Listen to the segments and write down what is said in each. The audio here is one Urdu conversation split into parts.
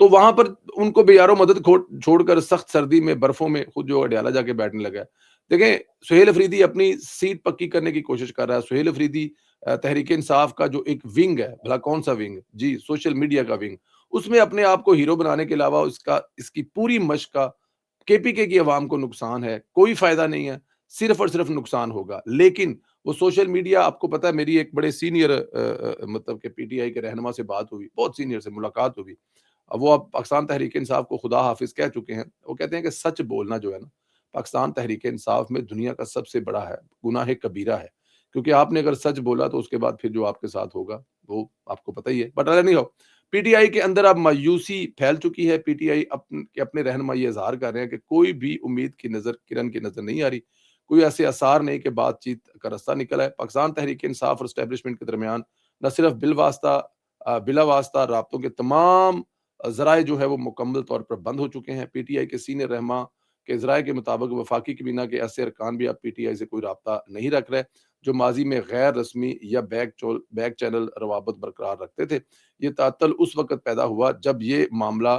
تو وہاں پر ان کو بے یارو مدد چھوڑ کر سخت سردی میں برفوں میں خود جو اڈیالہ جا کے بیٹھنے لگا ہے۔ دیکھیں سہیل افریدی اپنی سیٹ پکی کرنے کی کوشش کر رہا ہے۔ سہیل افریدی تحریک انصاف کا جو ایک ونگ ہے، بھلا کون سا ونگ؟ جی سوشل میڈیا کا ونگ، اس میں اپنے آپ کو ہیرو بنانے کے علاوہ اس کی پوری مشق کا کے پی کے کی عوام کو نقصان ہے، کوئی فائدہ نہیں ہے، صرف اور صرف نقصان ہوگا۔ لیکن وہ سوشل میڈیا، آپ کو پتا ہے میری ایک بڑے سینئر مطلب کہ پی ٹی آئی کے رہنما سے بات ہوئی، بہت سینئر سے ملاقات ہوئی۔ اب وہ اب پاکستان تحریک انصاف کو خدا حافظ کہہ چکے ہیں۔ وہ کہتے ہیں کہ سچ بولنا جو ہے نا پاکستان تحریک انصاف میں دنیا کا سب سے بڑا ہے، گناہ کبیرہ ہے، کیونکہ آپ نے اگر سچ بولا تو اس کے بعد پھر جو آپ کے ساتھ ہوگا وہ آپ کو پتہ ہی ہے۔ بٹ نہیں ہو، پی ٹی آئی کے اندر اب مایوسی پھیل چکی ہے۔ پی ٹی آئی اپنے رہنما یہ اظہار کر رہے ہیں کہ کوئی بھی امید کی نظر کرن کی نظر نہیں آ رہی، کوئی ایسے آثار نہیں کہ بات چیت کا رستہ نکل ہے۔ پاکستان تحریک انصاف اور اسٹیبلشمنٹ کے درمیان نہ صرف بلا واسطہ رابطوں کے تمام ذرائع جو ہے وہ مکمل طور پر بند ہو چکے ہیں۔ پی ٹی آئی کے سینئر رہنما کے ذرائع کے مطابق وفاقی کابینہ کے ایسے ارکان بھی اب پی ٹی آئی سے کوئی رابطہ نہیں رکھ رہے جو ماضی میں غیر رسمی یا بیک چینل روابط برقرار رکھتے تھے۔ یہ تعطل اس وقت پیدا ہوا جب یہ معاملہ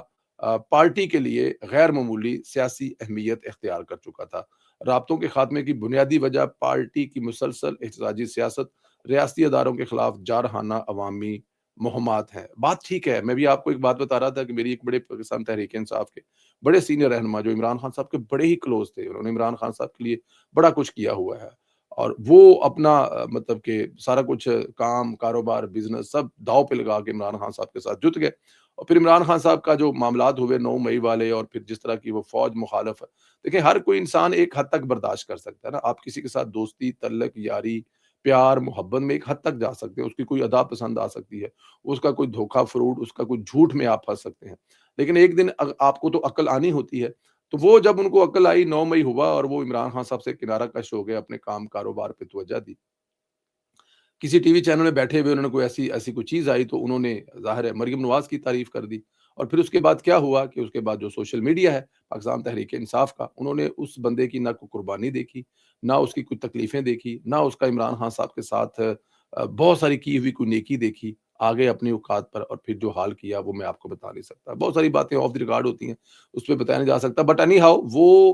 پارٹی کے لیے غیر معمولی سیاسی اہمیت اختیار کر چکا تھا۔ رابطوں کے خاتمے کی بنیادی وجہ پارٹی کی مسلسل احتجاجی سیاست، ریاستی اداروں کے خلاف جارحانہ عوامی مہمات ہیں۔ بات ٹھیک ہے، میں بھی آپ کو ایک بات بتا رہا تھا کہ میری ایک بڑے پاکستان تحریک انصاف کے بڑے سینئر رہنما جو عمران خان صاحب کے بڑے ہی کلوز تھے، انہوں نے عمران خان صاحب کے لیے بڑا کچھ کیا ہوا ہے، اور وہ اپنا مطلب کہ سارا کچھ کام کاروبار بزنس سب داؤ پہ لگا کے عمران خان صاحب کے ساتھ جت گئے۔ اور پھر عمران خان صاحب کا جو معاملات ہوئے 9 مئی والے، اور پھر جس طرح کی وہ فوج مخالف، دیکھیں ہر کوئی انسان ایک حد تک برداشت کر سکتا ہے نا، آپ کسی کے ساتھ دوستی تعلق یاری پیار محبت میں ایک حد تک جا سکتے ہیں، اس کی کوئی ادا پسند آ سکتی ہے، اس کا کوئی دھوکہ فروٹ، اس کا کوئی جھوٹ میں آپ پھنس سکتے ہیں، لیکن ایک دن آپ کو تو عقل آنی ہوتی ہے۔ تو وہ جب ان کو عقل آئی 9 مئی ہوا اور وہ عمران خان صاحب سے کنارہ کش ہو گئے، اپنے کام کاروبار پہ توجہ دی، کسی ٹی وی چینل میں بیٹھے ہوئے انہوں نے کوئی ایسی کوئی چیز آئی تو انہوں نے ظاہر ہے مریم نواز کی تعریف کر دی، اور پھر اس کے بعد کیا ہوا کہ اس کے بعد جو سوشل میڈیا ہے پاکستان تحریک انصاف کا، انہوں نے اس بندے کی نہ کوئی قربانی دیکھی، نہ اس کی کوئی تکلیفیں دیکھی، نہ اس کا عمران خان صاحب کے ساتھ بہت ساری کی ہوئی کوئی نیکی دیکھی، آگے اپنی اوقات پر، اور پھر جو حال کیا وہ میں آپ کو بتا نہیں سکتا، بہت ساری باتیں آف دی ریکارڈ ہوتی ہیں، اس پہ بتایا نہیں جا سکتا، بٹ اینی ہاؤ وہ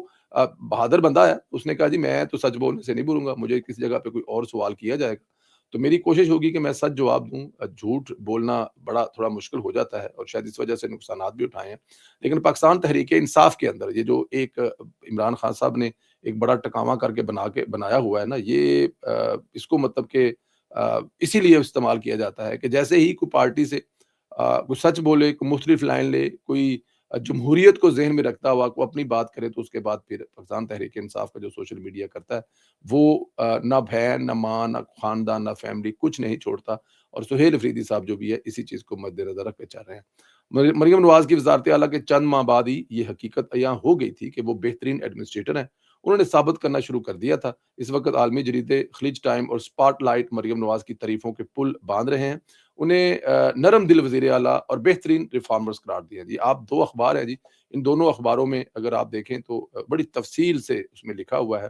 بہادر بندہ ہے، اس نے کہا جی میں تو سچ بولنے سے نہیں بولوں گا، مجھے کسی جگہ پہ کوئی اور سوال کیا جائے گا تو میری کوشش ہوگی کہ میں سچ جواب دوں۔ جھوٹ بولنا بڑا تھوڑا مشکل ہو جاتا ہے، اور شاید اس وجہ سے نقصانات بھی اٹھائے ہیں، لیکن پاکستان تحریک انصاف کے اندر یہ جو ایک عمران خان صاحب نے ایک بڑا ٹکاواں کر کے بنایا ہوا ہے نا، یہ اس کو مطلب کہ اسی لیے استعمال کیا جاتا ہے کہ جیسے ہی کوئی پارٹی سے کوئی سچ بولے، کوئی مختلف لائن لے، کوئی جمہوریت کو ذہن میں رکھتا ہوا کو اپنی بات کرے، تو اس کے بعد پھر پاکستان تحریک انصاف کا جو سوشل میڈیا کرتا ہے وہ نہ بہن نہ ماں نہ خاندان نہ فیملی کچھ نہیں چھوڑتا، اور سہیل افریدی صاحب جو بھی ہے اسی چیز کو مد نظر رکھ کے چل رہے ہیں۔ مریم نواز کی وزارت اعلیٰ کے چند ماہ بعد ہی یہ حقیقت عیاں ہو گئی تھی کہ وہ بہترین ایڈمنسٹریٹر ہیں، انہوں نے ثابت کرنا شروع کر دیا تھا۔ اس وقت عالمی جریدے خلیج ٹائم اور سپاٹ لائٹ مریم نواز کی تعریفوں کے پل باندھ رہے ہیں، انہیں نرم دل وزیر اعلیٰ اور بہترین ریفارمرز قرار دیا جی۔ آپ دو اخبار ہیں جی، ان دونوں اخباروں میں اگر آپ دیکھیں تو بڑی تفصیل سے اس میں لکھا ہوا ہے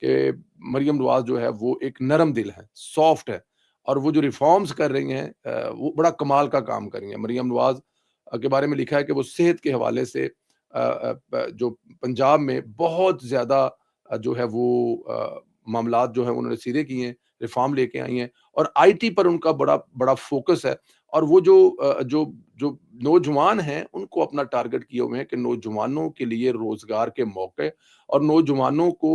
کہ مریم نواز جو ہے وہ ایک نرم دل ہے، سافٹ ہے، اور وہ جو ریفارمز کر رہی ہیں وہ بڑا کمال کا کام کر رہی ہیں۔ مریم نواز کے بارے میں لکھا ہے کہ وہ صحت کے حوالے سے جو پنجاب میں بہت زیادہ جو ہے وہ معاملات جو ہیں انہوں نے سیدھے کیے ہیں، ریفارم لے کے آئی ہیں، اور آئی ٹی پر ان کا بڑا بڑا فوکس ہے، اور وہ جو نوجوان ہیں ان کو اپنا ٹارگٹ کیے ہوئے ہیں کہ نوجوانوں کے لیے روزگار کے موقع، اور نوجوانوں کو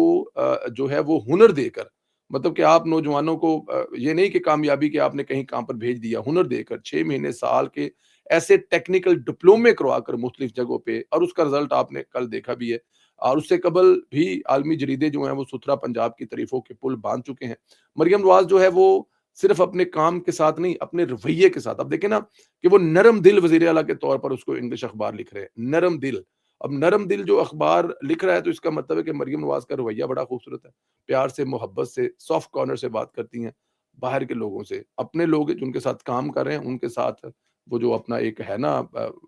جو ہے وہ ہنر دے کر، مطلب کہ آپ نوجوانوں کو یہ نہیں کہ کامیابی کے آپ نے کہیں کام پر بھیج دیا، ہنر دے کر 6 مہینے سال کے ایسے ٹیکنیکل ڈپلومے کروا کر مختلف جگہوں پہ، اور اس کا رزلٹ آپ نے کل دیکھا بھی ہے، اور اس سے قبل بھی عالمی جریدے جو ہیں وہ ستھرا پنجاب کی تعریفوں کے پل باندھ چکے ہیں۔ مریم نواز جو ہے وہ صرف اپنے کام کے ساتھ نہیں، اپنے رویے کے ساتھ، اب دیکھیں نا کہ وہ نرم دل وزیر اعلیٰ کے طور پر اس کو انگلش اخبار لکھ رہے ہیں، نرم دل۔ اب نرم دل جو اخبار لکھ رہا ہے تو اس کا مطلب ہے کہ مریم نواز کا رویہ بڑا خوبصورت ہے، پیار سے محبت سے سافٹ کارنر سے بات کرتی ہیں، باہر کے لوگوں سے، اپنے لوگ جن کے ساتھ کام کر رہے ہیں ان کے ساتھ وہ جو اپنا ایک ہے نا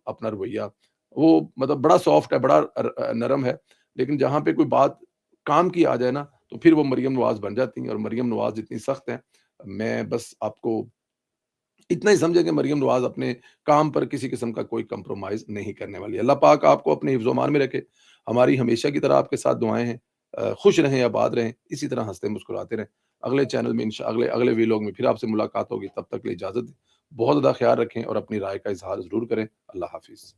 اپنا رویہ، وہ مطلب بڑا سافٹ ہے، بڑا نرم ہے، لیکن جہاں پہ کوئی بات کام کی آ جائے نا تو پھر وہ مریم نواز بن جاتی ہیں، اور مریم نواز اتنی سخت ہیں۔ میں بس آپ کو اتنا ہی سمجھے کہ مریم نواز اپنے کام پر کسی قسم کا کوئی کمپرومائز نہیں کرنے والی ہے۔ اللہ پاک آپ کو اپنے حفظ و امان میں رکھے۔ ہماری ہمیشہ کی طرح آپ کے ساتھ دعائیں ہیں۔ خوش رہیں، آباد رہیں، اسی طرح ہنستے مسکراتے رہیں۔ اگلے چینل میں اگلے ویلاگ میں پھر آپ سے ملاقات ہوگی، تب تک کے لیے اجازت دیں۔ بہت زیادہ خیال رکھیں اور اپنی رائے کا اظہار ضرور کریں۔ اللہ حافظ۔